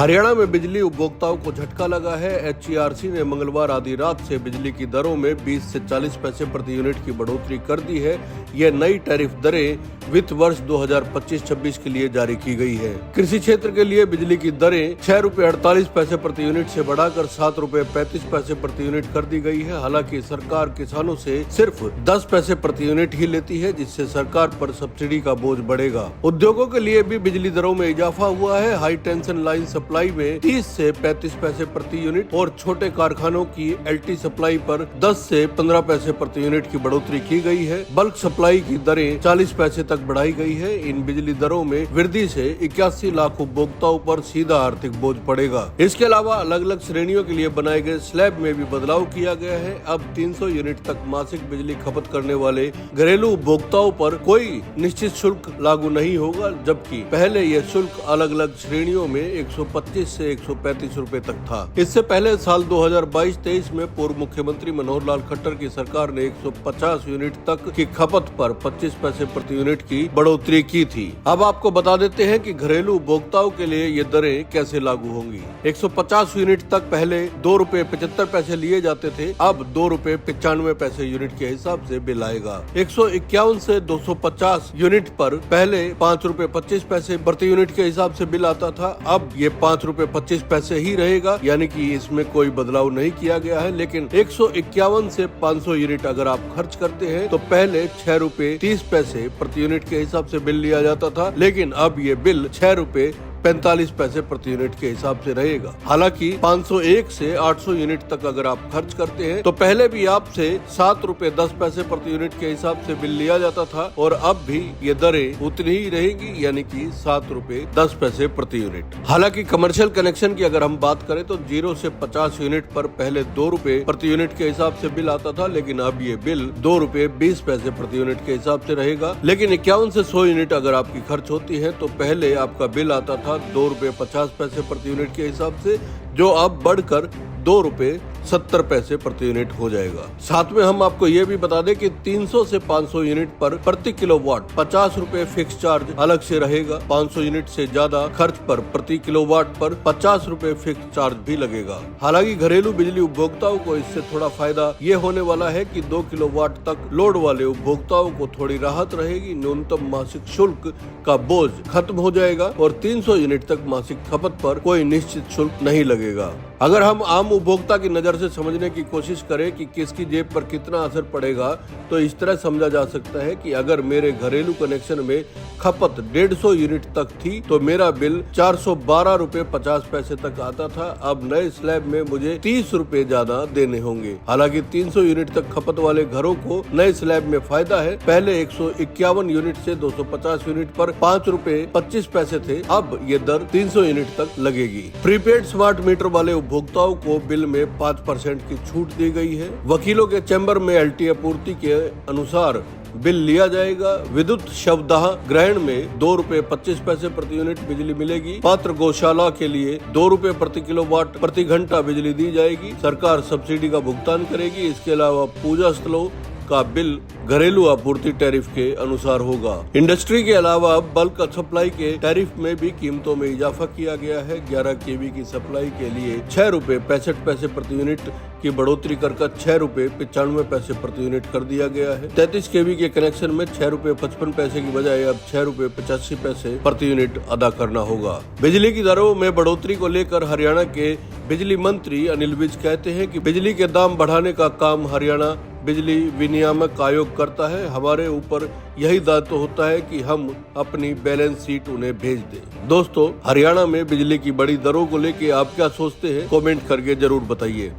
हरियाणा में बिजली उपभोक्ताओं को झटका लगा है। एचईआरसी ने मंगलवार आधी रात से बिजली की दरों में 20 से 40 पैसे प्रति यूनिट की बढ़ोतरी कर दी है। यह नई टैरिफ दरें वित्त वर्ष 2025-26 के लिए जारी की गई है। कृषि क्षेत्र के लिए बिजली की दरें 6 रुपए 48 पैसे प्रति यूनिट से बढ़ाकर 7 रुपए 35 पैसे प्रति यूनिट कर दी गई है। हालांकि सरकार किसानों से सिर्फ 10 पैसे प्रति यूनिट ही लेती है, जिससे सरकार पर सब्सिडी का बोझ बढ़ेगा। उद्योगों के लिए भी बिजली दरों में इजाफा हुआ है। हाई टेंशन लाइन सप्लाई में 30 से 35 पैसे प्रति यूनिट और छोटे कारखानों की एलटी सप्लाई पर 10 से 15 पैसे प्रति यूनिट की बढ़ोतरी की गई है। बल्क सप्लाई की दरें 40 पैसे तक बढ़ाई गई है। इन बिजली दरों में वृद्धि से 81 लाख उपभोक्ताओं पर सीधा आर्थिक बोझ पड़ेगा। इसके अलावा अलग अलग श्रेणियों के लिए बनाए गए स्लैब में भी बदलाव किया गया है। अब 300 यूनिट तक मासिक बिजली खपत करने वाले घरेलू उपभोक्ताओं पर कोई निश्चित शुल्क लागू नहीं होगा, जबकि पहले यह शुल्क अलग अलग श्रेणियों में 125 से 135 रुपए तक था। इससे पहले साल 2022-23 में पूर्व मुख्यमंत्री मनोहर लाल खट्टर की सरकार ने 150 यूनिट तक की खपत पर 25 पैसे प्रति यूनिट की बढ़ोतरी की थी। अब आपको बता देते हैं कि घरेलू उपभोक्ताओं के लिए ये दरें कैसे लागू होंगी। 150 यूनिट तक पहले 2 रुपए 75 पैसे लिए जाते थे, अब 2 रुपए 95 पैसे यूनिट के हिसाब से बिल आएगा। 151 से 250 यूनिट पर पहले 5 रुपए 25 पैसे प्रति यूनिट के हिसाब से बिल आता था, अब ये 5 रुपए 25 पैसे ही रहेगा, यानी कि इसमें कोई बदलाव नहीं किया गया है। लेकिन 151 से 500 यूनिट अगर आप खर्च करते हैं तो पहले 6 रुपए 30 पैसे प्रति यूनिट के हिसाब से बिल लिया जाता था, लेकिन अब ये बिल 6 रुपए 45 पैसे प्रति यूनिट के हिसाब से रहेगा। हालांकि 501 से 800 यूनिट तक अगर आप खर्च करते हैं तो पहले भी आपसे 7 रुपए 10 पैसे प्रति यूनिट के हिसाब से बिल लिया जाता था और अब भी ये दरें उतनी ही रहेगी, यानी कि 7 रुपए 10 पैसे प्रति यूनिट। हालांकि कमर्शियल कनेक्शन की अगर हम बात करें तो 0 से 50 यूनिट पर पहले 2 रुपए प्रति यूनिट के हिसाब से बिल आता था, लेकिन अब ये बिल 2 रुपए 20 पैसे प्रति यूनिट के हिसाब से रहेगा। लेकिन 51 से 100 यूनिट अगर आपकी खर्च होती है तो पहले आपका बिल आता था 2 रुपए 50 पैसे प्रति यूनिट के हिसाब से, जो अब बढ़कर 2 रुपए 70 पैसे प्रति यूनिट हो जाएगा। साथ में हम आपको ये भी बता दें कि 300 से 500 यूनिट पर प्रति किलोवाट 50 रुपए फिक्स चार्ज अलग से रहेगा। 500 यूनिट से ज्यादा खर्च पर प्रति किलोवाट पर 50 रुपए फिक्स चार्ज भी लगेगा। हालांकि घरेलू बिजली उपभोक्ताओं को इससे थोड़ा फायदा ये होने वाला है कि 2 किलोवाट तक लोड वाले उपभोक्ताओं को थोड़ी राहत रहेगी। न्यूनतम मासिक शुल्क का बोझ खत्म हो जाएगा और 300 यूनिट तक मासिक खपत पर कोई निश्चित शुल्क नहीं लगेगा। अगर हम आम उपभोक्ता की नजर से समझने की कोशिश करें कि किसकी जेब पर कितना असर पड़ेगा, तो इस तरह समझा जा सकता है कि अगर मेरे घरेलू कनेक्शन में खपत 150 यूनिट तक थी तो मेरा बिल 412 रुपए 50 पैसे तक आता था। अब नए स्लैब में मुझे 30 रुपए ज्यादा देने होंगे। हालांकि 300 यूनिट तक खपत वाले घरों को नए स्लैब में फायदा है। पहले 151 यूनिट से 250 यूनिट पर 5 रुपए 25 पैसे थे, अब ये दर 300 यूनिट तक लगेगी। प्रीपेड स्मार्ट मीटर वाले उपभोक्ताओं को बिल में 5% की छूट दी गई है। वकीलों के चैम्बर में एलटी आपूर्ति के अनुसार बिल लिया जाएगा। विद्युत शवदाह ग्रहण में 2 रुपए 25 पैसे प्रति यूनिट बिजली मिलेगी। पात्र गौशाला के लिए 2 रुपए प्रति किलोवाट प्रति घंटा बिजली दी जाएगी। सरकार सब्सिडी का भुगतान करेगी। इसके अलावा पूजा स्थलों का बिल घरेलू आपूर्ति टैरिफ के अनुसार होगा। इंडस्ट्री के अलावा बल्क सप्लाई के टैरिफ में भी कीमतों में इजाफा किया गया है। 11 केवी की सप्लाई के लिए 6 रुपए 65 पैसे प्रति यूनिट की बढ़ोतरी कर 6 रुपए 95 पैसे प्रति यूनिट कर दिया गया है। 33 केवी के कनेक्शन में 6 रुपए 55 पैसे की बजाय अब 6 रुपए 85 पैसे प्रति यूनिट अदा करना होगा। बिजली की दरों में बढ़ोतरी को लेकर हरियाणा के बिजली मंत्री अनिल विज कहते हैं कि बिजली के दाम बढ़ाने का काम हरियाणा बिजली विनियामक आयोग करता है। हमारे ऊपर यही दायित्व होता है कि हम अपनी बैलेंस शीट उन्हें भेज दें। दोस्तों, हरियाणा में बिजली की बड़ी दरों को लेकर आप क्या सोचते हैं, कमेंट करके जरूर बताइए।